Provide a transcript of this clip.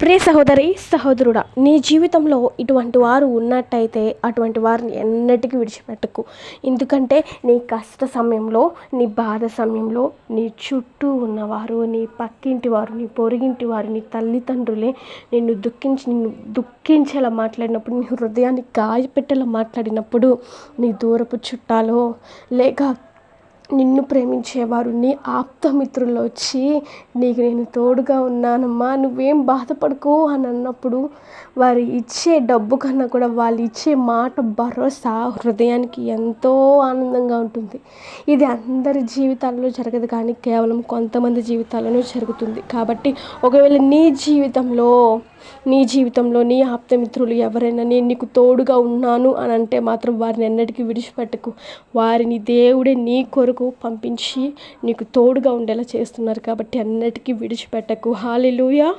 ప్రియ సహోదరి సహోదరుడా, నీ జీవితంలో ఇటువంటి వారు ఉన్నట్టయితే అటువంటి వారిని ఎన్నటికీ విడిచిపెట్టకు. ఎందుకంటే నీ కష్ట సమయంలో, నీ బాధ సమయంలో నీ చుట్టూ ఉన్నవారు, నీ పక్కింటి వారు, నీ పొరుగింటి వారు, నీ తల్లిదండ్రులే నిన్ను దుఃఖించేలా మాట్లాడినప్పుడు, నీ హృదయాన్ని గాయపెట్టేలా మాట్లాడినప్పుడు, నీ దూరపు చుట్టాలో లేక నిన్ను ప్రేమించేవారు, నీ ఆప్తమిత్రులు వచ్చి నీకు నేను తోడుగా ఉన్నానమ్మా, నువ్వేం బాధపడకు అని అన్నప్పుడు, వారు ఇచ్చే డబ్బు కన్నా కూడా వాళ్ళు ఇచ్చే మాట భరోసా హృదయానికి ఎంతో ఆనందంగా ఉంటుంది. ఇది అందరి జీవితాల్లో జరగదు, కానీ కేవలం కొంతమంది జీవితాల్లోనే జరుగుతుంది. కాబట్టి ఒకవేళ నీ జీవితంలో నీ ఆప్తమిత్రులు ఎవరైనా నేను నీకు తోడుగా ఉన్నాను అని అంటే మాత్రం వారిని ఎన్నటికీ విడిచిపెట్టకు. వారిని దేవుడే నీ కొరకు పంపించి నీకు తోడుగా ఉండేలా చేస్తున్నారు. కాబట్టి అన్నిటికీ విడిచిపెట్టకు. హల్లెలూయా.